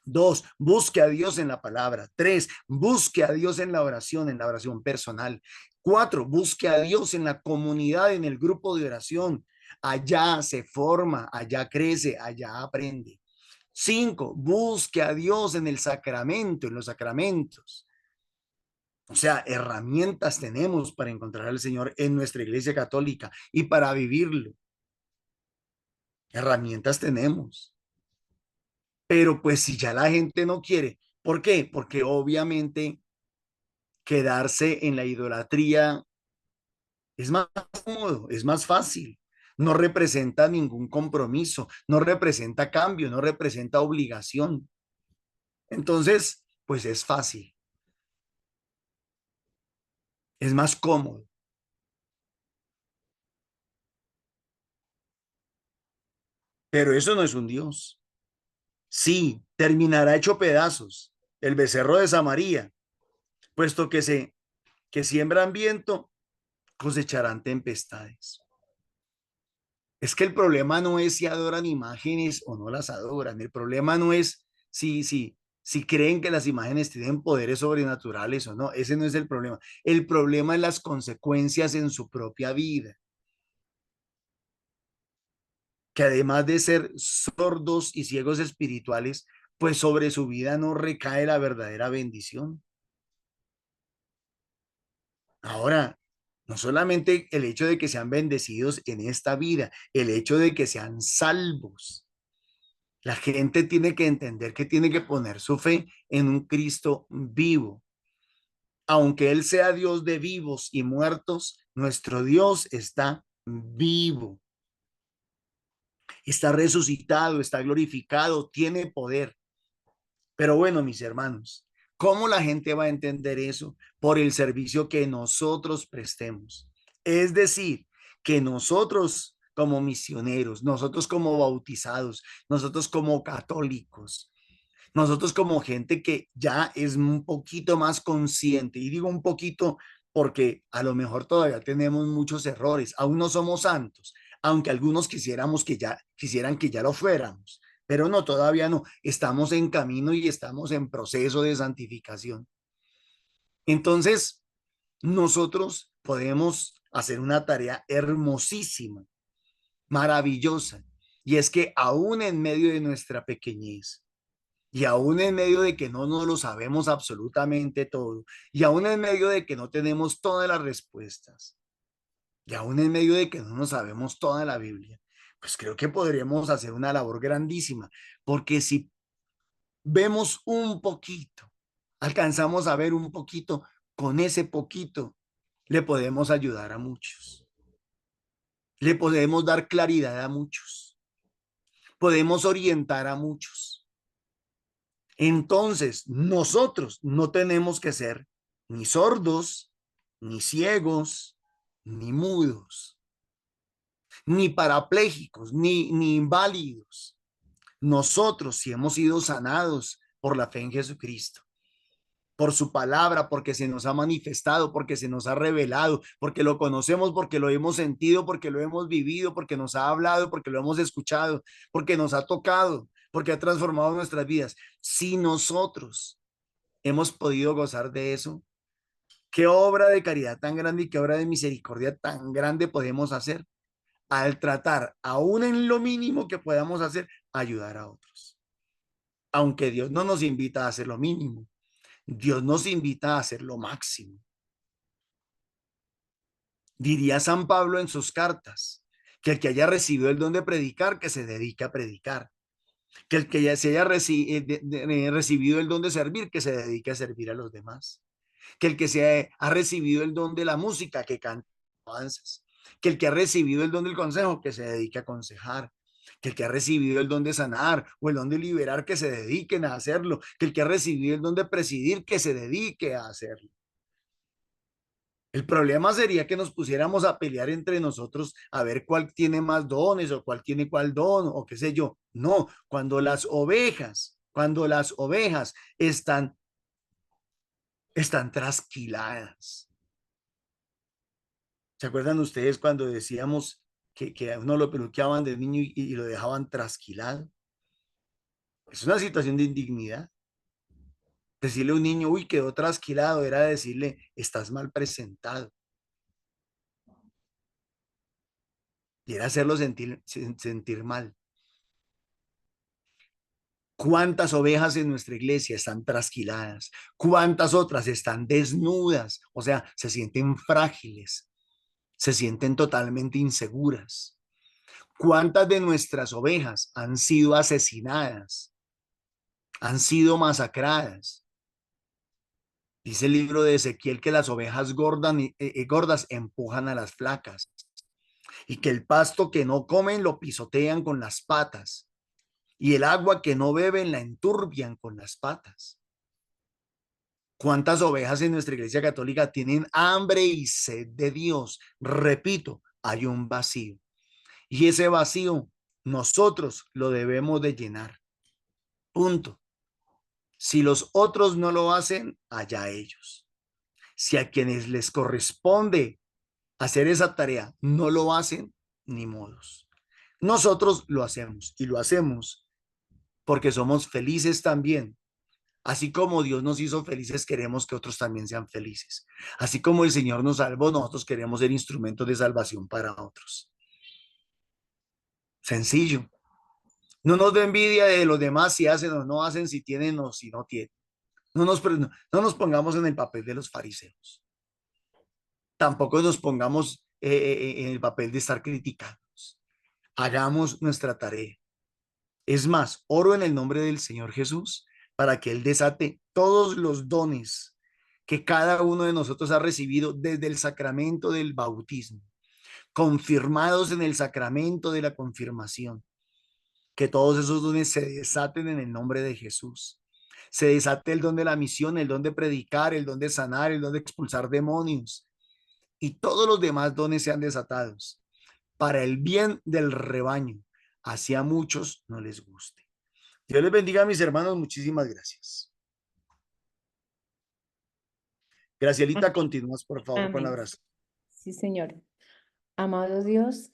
Dos, busque a Dios en la palabra. Tres, busque a Dios en la oración personal. Cuatro, busque a Dios en la comunidad, en el grupo de oración. Allá se forma, allá crece, allá aprende. Cinco, busque a Dios en el sacramento, en los sacramentos. O sea, herramientas tenemos para encontrar al Señor en nuestra Iglesia Católica y para vivirlo. Herramientas tenemos. Pero pues si ya la gente no quiere, ¿por qué? Porque obviamente quedarse en la idolatría es más cómodo, es más fácil. No representa ningún compromiso, no representa cambio, no representa obligación. Entonces, pues es fácil, es más cómodo. Pero eso no es un Dios. Sí, terminará hecho pedazos el becerro de Samaria, puesto que siembran viento, cosecharán tempestades. Es que el problema no es si adoran imágenes o no las adoran. El problema no es si creen que las imágenes tienen poderes sobrenaturales o no. Ese no es el problema. El problema es las consecuencias en su propia vida. Que además de ser sordos y ciegos espirituales, pues sobre su vida no recae la verdadera bendición. Ahora, no solamente el hecho de que sean bendecidos en esta vida, el hecho de que sean salvos. La gente tiene que entender que tiene que poner su fe en un Cristo vivo. Aunque Él sea Dios de vivos y muertos, nuestro Dios está vivo. Está resucitado, está glorificado, tiene poder. Pero bueno, mis hermanos, ¿cómo la gente va a entender eso? Por el servicio que nosotros prestemos. Es decir, que nosotros como misioneros, nosotros como bautizados, nosotros como católicos, nosotros como gente que ya es un poquito más consciente, y digo un poquito porque a lo mejor todavía tenemos muchos errores, aún no somos santos, aunque algunos quisieran que ya lo fuéramos, pero no, todavía no, estamos en camino y estamos en proceso de santificación. Entonces, nosotros podemos hacer una tarea hermosísima, maravillosa, y es que aún en medio de nuestra pequeñez, y aún en medio de que no nos lo sabemos absolutamente todo, y aún en medio de que no tenemos todas las respuestas, y aún en medio de que no nos sabemos toda la Biblia, pues creo que podríamos hacer una labor grandísima, porque si vemos un poquito, alcanzamos a ver un poquito, con ese poquito le podemos ayudar a muchos, le podemos dar claridad a muchos. podemos orientar a muchos. Entonces, nosotros no tenemos que ser ni sordos, ni ciegos, ni mudos, ni parapléjicos, ni inválidos. Nosotros, si hemos sido sanados por la fe en Jesucristo, por su palabra, porque se nos ha manifestado, porque se nos ha revelado, porque lo conocemos, porque lo hemos sentido, porque lo hemos vivido, porque nos ha hablado, porque lo hemos escuchado, porque nos ha tocado, porque ha transformado nuestras vidas. Si nosotros hemos podido gozar de eso, qué obra de caridad tan grande y qué obra de misericordia tan grande podemos hacer al tratar, aún en lo mínimo que podamos hacer, ayudar a otros. Aunque Dios no nos invita a hacer lo mínimo, Dios nos invita a hacer lo máximo. Diría San Pablo en sus cartas, que el que haya recibido el don de predicar, que se dedique a predicar. Que el que ya se haya recibido el don de servir, que se dedique a servir a los demás. Que el que ha recibido el don de la música, que cante alabanzas. Que el que ha recibido el don del consejo, que se dedique a aconsejar. Que el que ha recibido el don de sanar o el don de liberar, que se dediquen a hacerlo. Que el que ha recibido el don de presidir, que se dedique a hacerlo. El problema sería que nos pusiéramos a pelear entre nosotros a ver cuál tiene más dones o cuál tiene cuál don o qué sé yo. No, cuando las ovejas están trasquiladas. ¿Se acuerdan ustedes cuando decíamos que a uno lo peluqueaban de niño y lo dejaban trasquilado? Es una situación de indignidad. Decirle a un niño, uy, quedó trasquilado, era decirle, estás mal presentado. Y era hacerlo sentir mal. ¿Cuántas ovejas en nuestra iglesia están trasquiladas? ¿Cuántas otras están desnudas? O sea, se sienten frágiles, se sienten totalmente inseguras. ¿Cuántas de nuestras ovejas han sido asesinadas? Han sido masacradas. Dice el libro de Ezequiel que las ovejas gordas empujan a las flacas y que el pasto que no comen lo pisotean con las patas y el agua que no beben la enturbian con las patas. ¿Cuántas ovejas en nuestra iglesia católica tienen hambre y sed de Dios? Repito, hay un vacío. Y ese vacío nosotros lo debemos de llenar. Punto. Si los otros no lo hacen, allá ellos. Si a quienes les corresponde hacer esa tarea no lo hacen, ni modos. Nosotros lo hacemos y lo hacemos porque somos felices también. Así como Dios nos hizo felices, queremos que otros también sean felices. Así como el Señor nos salvó, nosotros queremos ser instrumentos de salvación para otros. Sencillo. No nos dé envidia de los demás si hacen o no hacen, si tienen o si no tienen. No nos pongamos en el papel de los fariseos. Tampoco nos pongamos en el papel de estar criticados. Hagamos nuestra tarea. Es más, oro en el nombre del Señor Jesús para que Él desate todos los dones que cada uno de nosotros ha recibido desde el sacramento del bautismo, confirmados en el sacramento de la confirmación. Que todos esos dones se desaten en el nombre de Jesús. Se desate el don de la misión, el don de predicar, el don de sanar, el don de expulsar demonios. Y todos los demás dones sean desatados para el bien del rebaño. Así a muchos no les guste. Dios les bendiga a mis hermanos. Muchísimas gracias. Gracielita, continúas por favor con la Amén. oración. Sí, Señor. Amado Dios,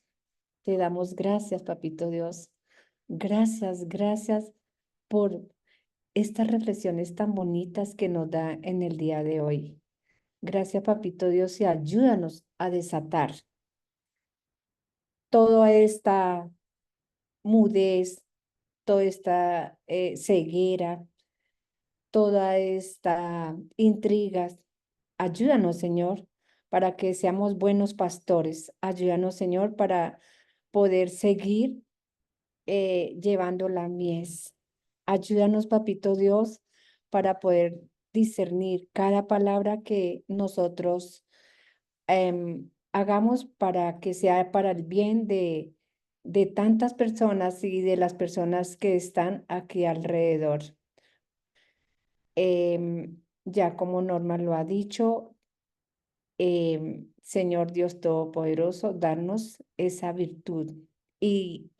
te damos gracias, Papito Dios. Gracias, gracias por estas reflexiones tan bonitas que nos da en el día de hoy. Gracias, Papito Dios, y ayúdanos a desatar toda esta mudez, toda esta ceguera, toda esta intrigas. Ayúdanos, Señor, para que seamos buenos pastores. Ayúdanos, Señor, para poder seguir llevando la mies. Ayúdanos, Papito Dios, para poder discernir cada palabra que nosotros hagamos para que sea para el bien de tantas personas y de las personas que están aquí alrededor. Ya como Norma lo ha dicho, Señor Dios Todopoderoso, darnos esa virtud y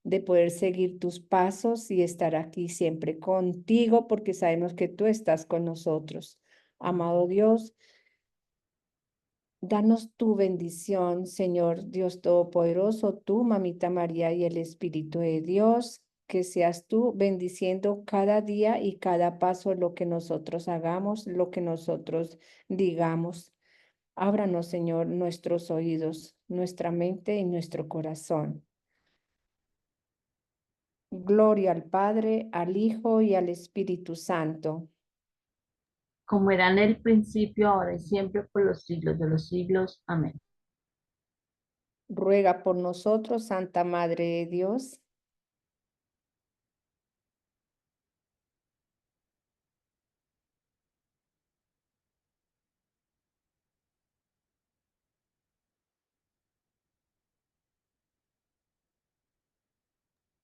de poder seguir tus pasos y estar aquí siempre contigo, porque sabemos que tú estás con nosotros. Amado Dios, danos tu bendición, Señor Dios Todopoderoso, tú, Mamita María y el Espíritu de Dios, que seas tú bendiciendo cada día y cada paso lo que nosotros hagamos, lo que nosotros digamos. Ábranos, Señor, nuestros oídos, nuestra mente y nuestro corazón. Gloria al Padre, al Hijo y al Espíritu Santo. Como era en el principio, ahora y siempre, por los siglos de los siglos. Amén. Ruega por nosotros, Santa Madre de Dios.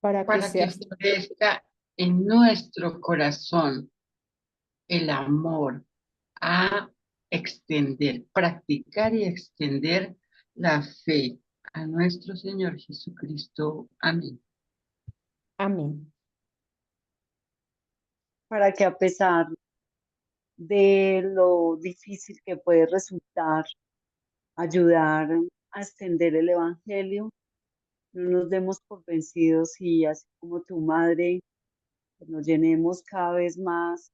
Para que para que seas florezca en nuestro corazón el amor a extender, practicar y extender la fe a nuestro Señor Jesucristo. Amén. amén. Para que a pesar de lo difícil que puede resultar ayudar a extender el Evangelio, no nos demos por vencidos y así como tu madre, pues nos llenemos cada vez más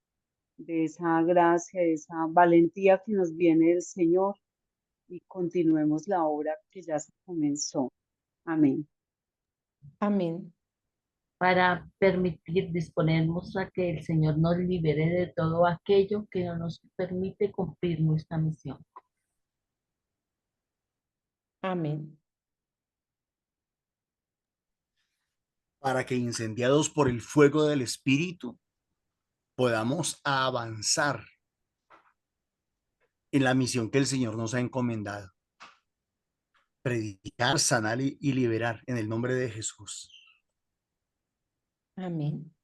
de esa gracia, de esa valentía que nos viene del Señor y continuemos la obra que ya se comenzó. Amén. Amén. Para permitir, disponernos a que el Señor nos libere de todo aquello que no nos permite cumplir nuestra misión. Amén. Para que incendiados por el fuego del Espíritu podamos avanzar en la misión que el Señor nos ha encomendado. Predicar, sanar y liberar en el nombre de Jesús. Amén.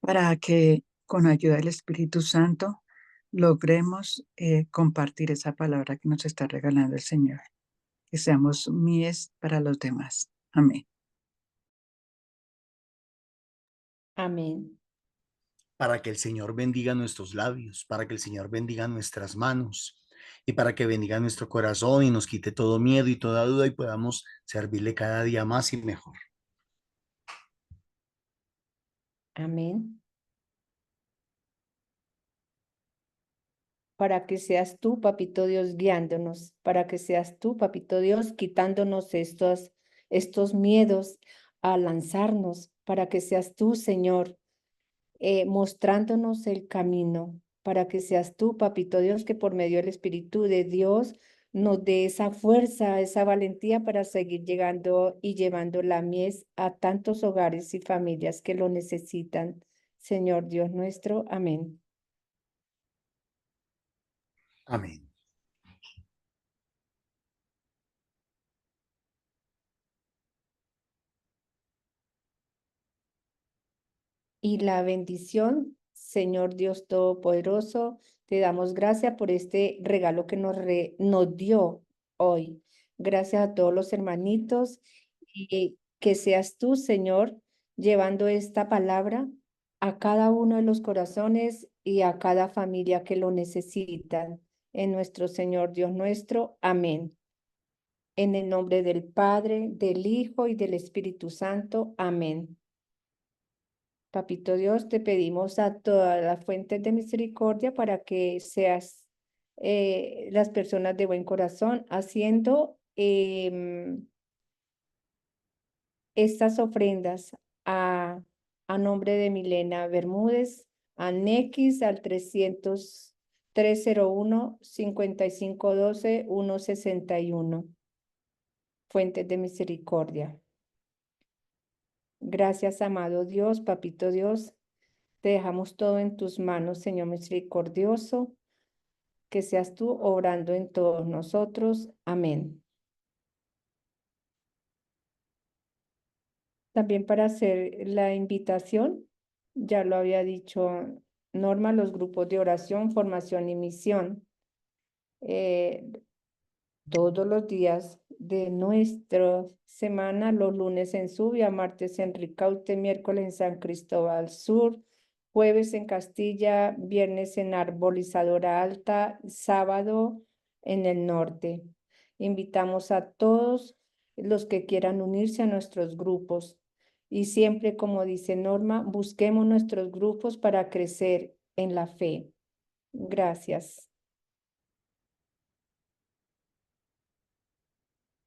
Para que con ayuda del Espíritu Santo logremos compartir esa palabra que nos está regalando el Señor. Que seamos mies para los demás. Amén. Amén. Para que el Señor bendiga nuestros labios, para que el Señor bendiga nuestras manos y para que bendiga nuestro corazón y nos quite todo miedo y toda duda y podamos servirle cada día más y mejor. Amén. Para que seas tú, Papito Dios, guiándonos, para que seas tú, Papito Dios, quitándonos estos miedos a lanzarnos, para que seas tú, Señor, mostrándonos el camino, para que seas tú, Papito Dios, que por medio del Espíritu de Dios nos dé esa fuerza, esa valentía para seguir llegando y llevando la mies a tantos hogares y familias que lo necesitan. Señor Dios nuestro, amén. Amén. Y la bendición, Señor Dios Todopoderoso, te damos gracias por este regalo que nos dio hoy. Gracias a todos los hermanitos y que seas tú, Señor, llevando esta palabra a cada uno de los corazones y a cada familia que lo necesitan. En nuestro Señor Dios nuestro. Amén. En el nombre del Padre, del Hijo y del Espíritu Santo. Amén. Papito Dios, te pedimos a todas las fuentes de misericordia para que seas las personas de buen corazón haciendo estas ofrendas a nombre de Milena Bermúdez, a Nex al 301-5512-161. Fuentes de misericordia. Gracias, amado Dios, Papito Dios. Te dejamos todo en tus manos, Señor misericordioso, que seas tú obrando en todos nosotros. Amén. También para hacer la invitación, ya lo había dicho Norma, los grupos de oración, formación y misión. Todos los días de nuestra semana, los lunes en Subia, martes en Ricaute, miércoles en San Cristóbal Sur, jueves en Castilla, viernes en Arbolizadora Alta, sábado en el norte. Invitamos a todos los que quieran unirse a nuestros grupos. Y siempre, como dice Norma, busquemos nuestros grupos para crecer en la fe. Gracias.